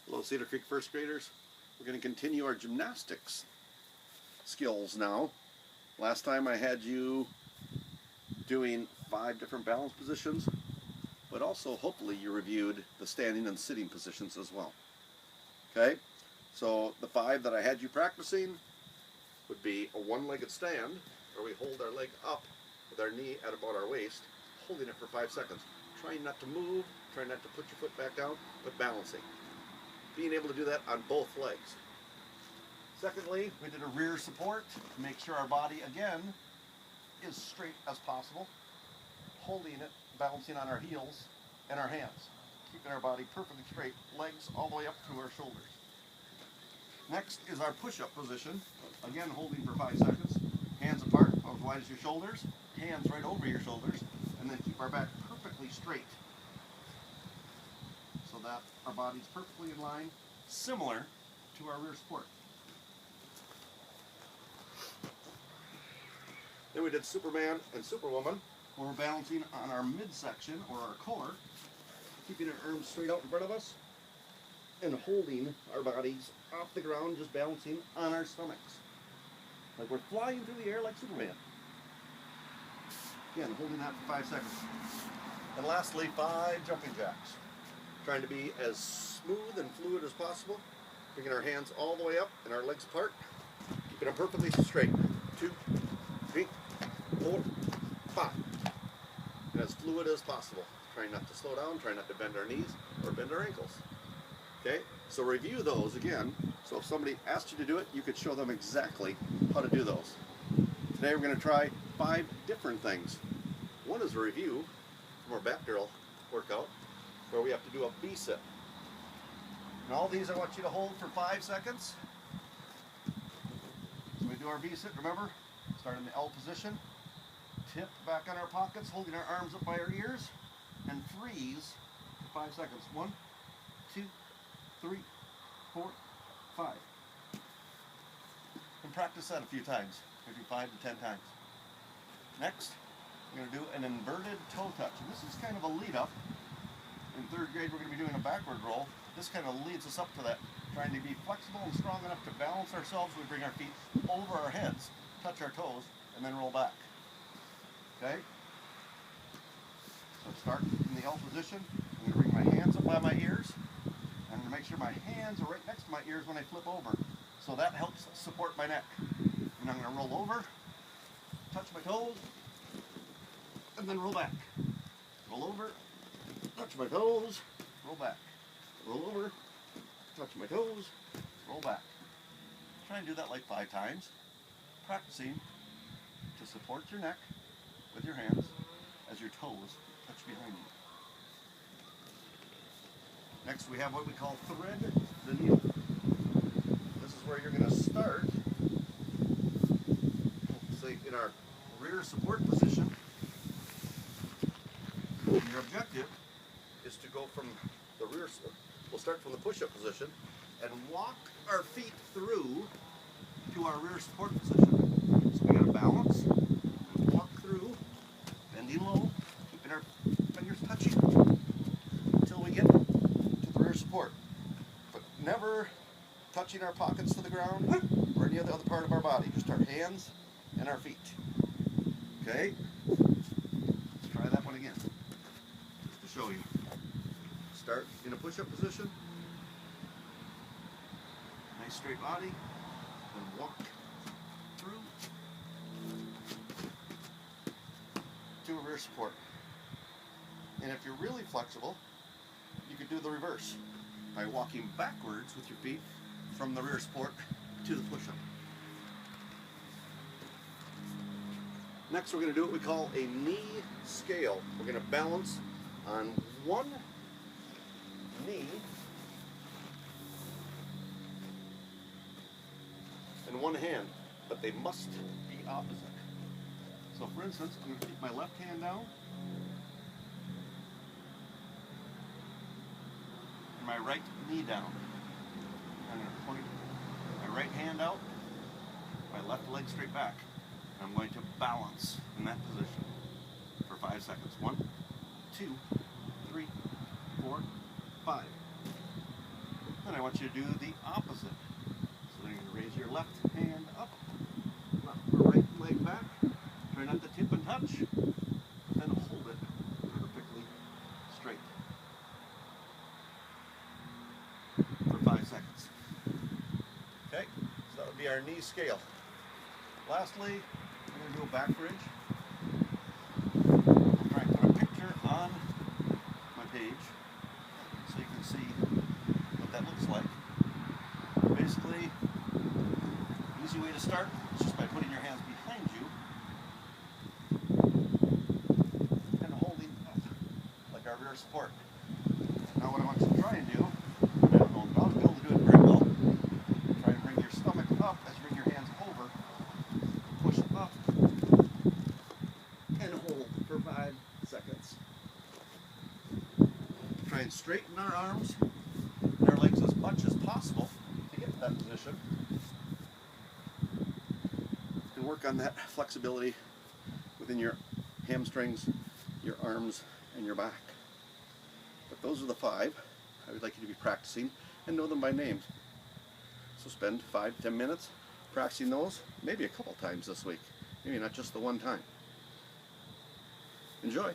Hello, Cedar Creek first graders. We're going to continue our gymnastics skills now. Last time I had you doing 5 different balance positions, but also hopefully you reviewed the standing and sitting positions as well. Okay, so the 5 that I had you practicing would be a one-legged stand, where we hold our leg up with our knee at about our waist, holding it for 5 seconds. Trying not to move, trying not to put your foot back down, but balancing. Being able to do that on both legs. Secondly, we did a rear support to make sure our body, again, is straight as possible. Holding it, balancing on our heels and our hands. Keeping our body perfectly straight, legs all the way up to our shoulders. Next is our push-up position. Again, holding for 5 seconds. Hands apart, about as wide as your shoulders. Hands right over your shoulders. And then keep our back perfectly straight, so that our body's perfectly in line, similar to our rear support. Then we did Superman and Superwoman, where we're balancing on our midsection, or our core, keeping our arms straight out in front of us, and holding our bodies off the ground, just balancing on our stomachs. Like we're flying through the air like Superman. Again, holding that for 5 seconds. And lastly, 5 jumping jacks. Trying to be as smooth and fluid as possible. Bringing our hands all the way up and our legs apart. Keeping them perfectly straight. 2, 3, 4, 5. And as fluid as possible. Trying not to slow down, trying not to bend our knees or bend our ankles. Okay, so review those again. So if somebody asked you to do it, you could show them exactly how to do those. Today we're going to try 5 different things. One is a review from our back curl workout, where we have to do a V-sit. And all these I want you to hold for 5 seconds. So we do our V-sit, remember? Start in the L position, tip back on our pockets, holding our arms up by our ears, and freeze for 5 seconds. 1, 2, 3, 4, 5. And practice that a few times, maybe 5 to 10 times. Next, we're going to do an inverted toe touch. And this is kind of a lead up. In 3rd grade, we're going to be doing a backward roll. This kind of leads us up to that, trying to be flexible and strong enough to balance ourselves. We bring our feet over our heads, touch our toes, and then roll back. Okay? So start in the L position. I'm going to bring my hands up by my ears. I'm going to make sure my hands are right next to my ears when I flip over. So that helps support my neck. And I'm going to roll over, touch my toes, and then roll back. Roll over, touch my toes, roll back. Roll over, touch my toes, roll back. Try and do that like 5 times, practicing to support your neck with your hands as your toes touch behind you. Next we have what we call thread the needle. This is where you're going to start, say in our rear support position. Your objective is to go from the rear, we'll start from the push-up position and walk our feet through to our rear support position. So we got to balance and walk through, bending low, keeping our fingers touching until we get to the rear support. But never touching our pockets to the ground or any other part of our body, just our hands and our feet. Okay? Let's try that one again. Show you. Start in a push-up position. Nice straight body. Then walk through to a rear support. And if you're really flexible, you could do the reverse by walking backwards with your feet from the rear support to the push-up. Next we're going to do what we call a knee scale. We're going to balance on one knee and one hand, but they must be opposite. So for instance, I'm going to keep my left hand down and my right knee down. I'm going to point my right hand out, my left leg straight back. And I'm going to balance in that position for 5 seconds. 1, 2, 3, 4, 5. Then I want you to do the opposite. So then you're going to raise your left hand up, left or right leg back. Try not to tip and touch, but then hold it perfectly straight for 5 seconds. Okay, so that would be our knee scale. Lastly, we're going to do a back bridge. I'll try and put a picture on my page so you can see what that looks like. Basically, easy way to start is just by putting your hands behind you and holding up like our rear support. Now what I want you to try and do, I don't know if I'll be able to do it very well, try and bring your stomach up as you bring your hands over, push up, and hold for 5 seconds. Try and straighten our arms and our legs as much as possible to get to that position. And work on that flexibility within your hamstrings, your arms, and your back. But those are the 5 I would like you to be practicing and know them by name. So spend 5 to 10 minutes practicing those, maybe a couple times this week, maybe not just the one time. Enjoy.